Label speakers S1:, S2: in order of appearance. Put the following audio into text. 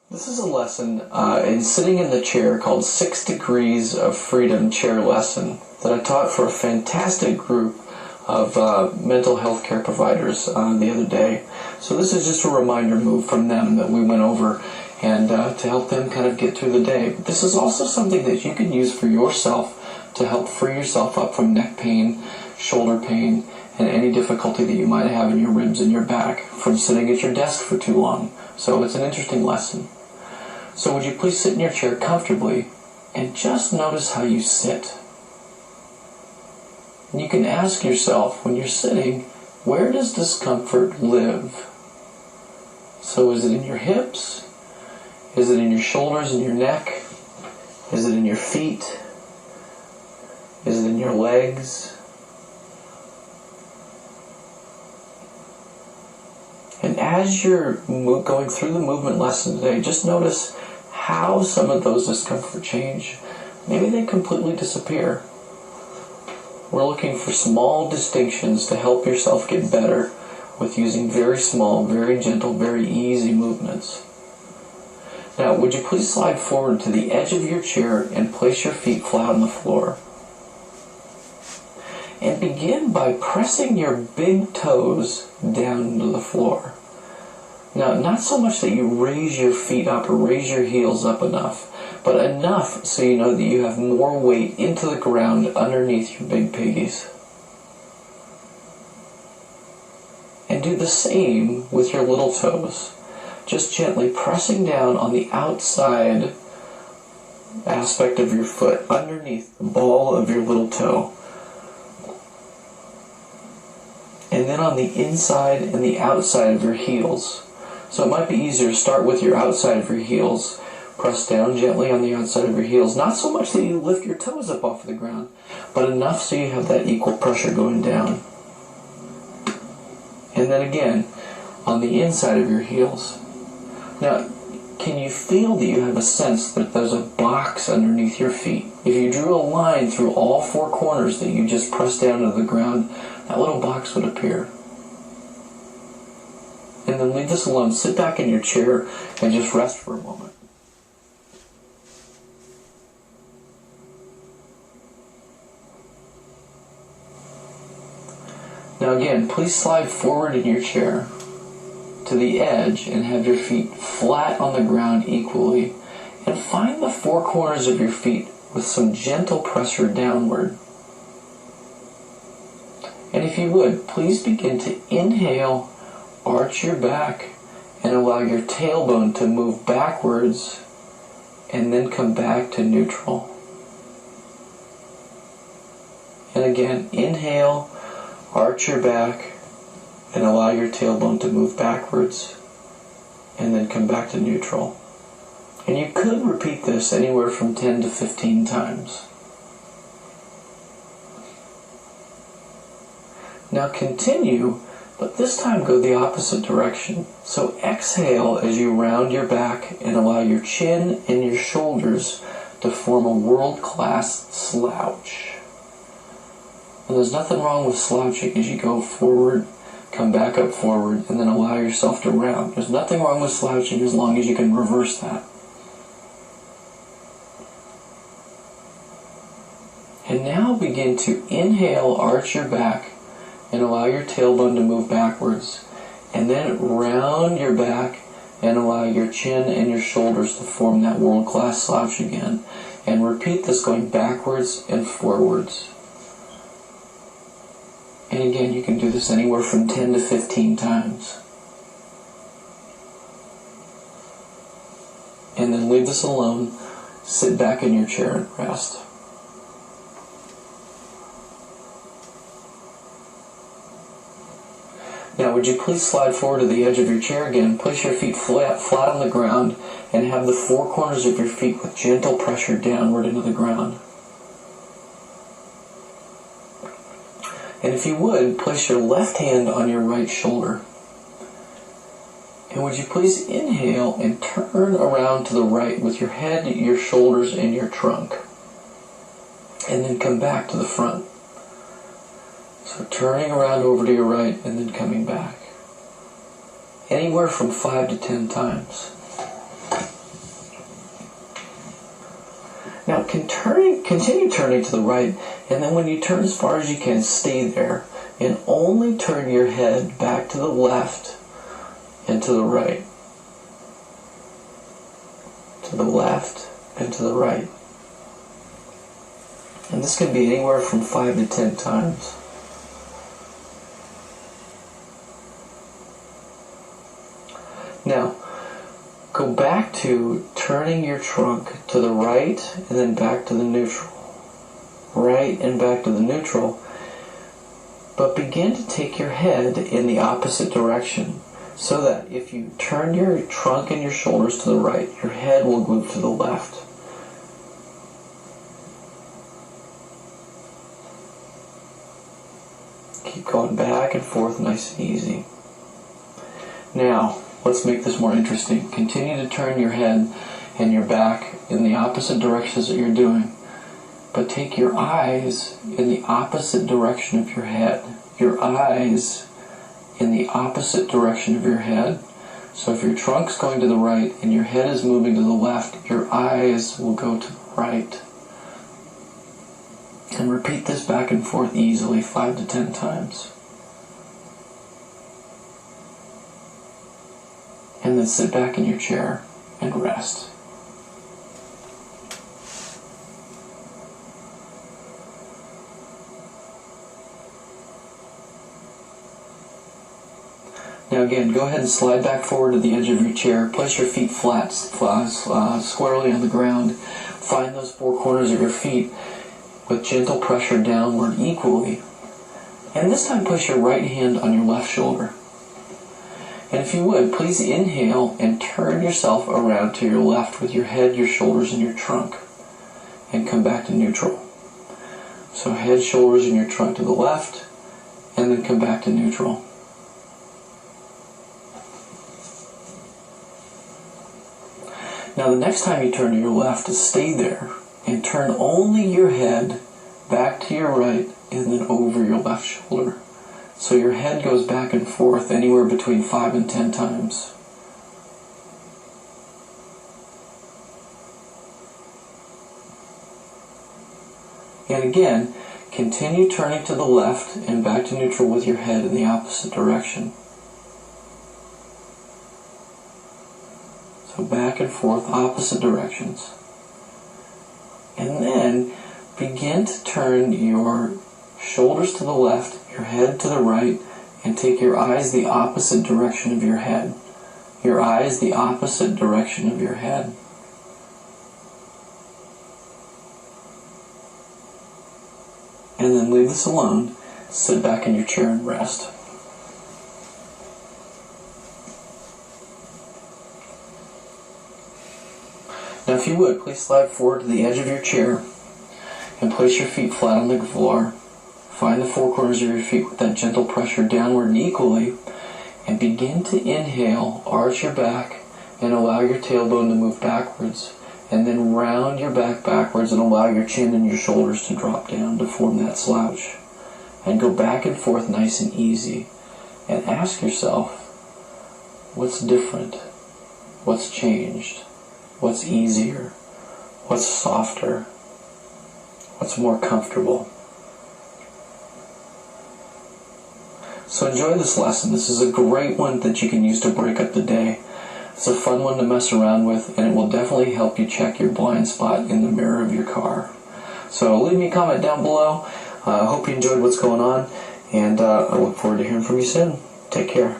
S1: This is a lesson in sitting in the chair called 6 Degrees of Freedom Chair Lesson that I taught for a fantastic group of mental health care providers the other day. So this is just a reminder move from them that we went over and to help them kind of get through the day. But this is also something that you can use for yourself to help free yourself up from neck pain, shoulder pain, and any difficulty that you might have in your ribs and your back from sitting at your desk for too long. So it's an interesting lesson. So would you please sit in your chair comfortably and just notice how you sit. And you can ask yourself when you're sitting, where does discomfort live? So is it in your hips? Is it in your shoulders and your neck? Is it in your feet? Is it in your legs? And as you're going through the movement lesson today, just notice how some of those discomfort change. Maybe they completely disappear. We're looking for small distinctions to help yourself get better with using very small, very gentle, very easy movements. Now, would you please slide forward to the edge of your chair and place your feet flat on the floor? And begin by pressing your big toes down into the floor. Now, not so much that you raise your feet up or raise your heels up enough, but enough so you know that you have more weight into the ground underneath your big piggies. And do the same with your little toes. Just gently pressing down on the outside aspect of your foot, underneath the ball of your little toe. And then on the inside and the outside of your heels. So it might be easier to start with your outside of your heels. Press down gently on the outside of your heels. Not so much that you lift your toes up off the ground, but enough so you have that equal pressure going down. And then again, on the inside of your heels. Now, can you feel that you have a sense that there's a box underneath your feet? If you drew a line through all four corners that you just pressed down to the ground, that little box would appear. And then leave this alone. Sit back in your chair and just rest for a moment. Now again, please slide forward in your chair to the edge and have your feet flat on the ground equally. And find the four corners of your feet with some gentle pressure downward. And if you would, please begin to inhale, arch your back, and allow your tailbone to move backwards and then come back to neutral. And again, inhale, arch your back, and allow your tailbone to move backwards and then come back to neutral. And you could repeat this anywhere from 10 to 15 times. Now continue, but this time go the opposite direction. So exhale as you round your back and allow your chin and your shoulders to form a world-class slouch. And there's nothing wrong with slouching as you go forward, come back up forward, and then allow yourself to round. There's nothing wrong with slouching as long as you can reverse that. And now begin to inhale, arch your back, and allow your tailbone to move backwards. And then round your back and allow your chin and your shoulders to form that world-class slouch again. And repeat this going backwards and forwards. And again, you can do this anywhere from 10 to 15 times. And then leave this alone. Sit back in your chair and rest. Now, would you please slide forward to the edge of your chair again, place your feet flat on the ground, and have the four corners of your feet with gentle pressure downward into the ground. And if you would, place your left hand on your right shoulder. And would you please inhale and turn around to the right with your head, your shoulders, and your trunk. And then come back to the front. So turning around over to your right and then coming back. Anywhere from 5 to 10 times. Now continue turning to the right, and then when you turn as far as you can, stay there, and only turn your head back to the left and to the right. To the left and to the right. And this can be anywhere from 5 to 10 times. Now, go back to turning your trunk to the right and then back to the neutral. Right and back to the neutral. But begin to take your head in the opposite direction, so that if you turn your trunk and your shoulders to the right, your head will move to the left. Keep going back and forth nice and easy. Now, let's make this more interesting. Continue to turn your head and your back in the opposite directions that you're doing. But take your eyes in the opposite direction of your head. Your eyes in the opposite direction of your head. So if your trunk's going to the right and your head is moving to the left, your eyes will go to the right. And repeat this back and forth easily 5 to 10 times. And then sit back in your chair and rest. Now again, go ahead and slide back forward to the edge of your chair. Place your feet flat, squarely on the ground. Find those four corners of your feet with gentle pressure downward equally. And this time place your right hand on your left shoulder. And if you would, please inhale and turn yourself around to your left with your head, your shoulders, and your trunk. And come back to neutral. So head, shoulders, and your trunk to the left, and then come back to neutral. Now the next time you turn to your left, stay there and turn only your head back to your right and then over your left shoulder. So your head goes back and forth anywhere between 5 and 10 times. And again, continue turning to the left and back to neutral with your head in the opposite direction. So back and forth, opposite directions. And then begin to turn your shoulders to the left, your head to the right, and take your eyes the opposite direction of your head. Your eyes the opposite direction of your head. And then leave this alone. Sit back in your chair and rest. Now if you would, please slide forward to the edge of your chair and place your feet flat on the floor. Find the four corners of your feet with that gentle pressure downward and equally, and begin to inhale, arch your back, and allow your tailbone to move backwards, and then round your back backwards and allow your chin and your shoulders to drop down to form that slouch. And go back and forth nice and easy, and ask yourself, what's different? What's changed? What's easier? What's softer? What's more comfortable? So enjoy this lesson. This is a great one that you can use to break up the day. It's a fun one to mess around with, and it will definitely help you check your blind spot in the mirror of your car. So leave me a comment down below. I hope you enjoyed what's going on, and I look forward to hearing from you soon. Take care.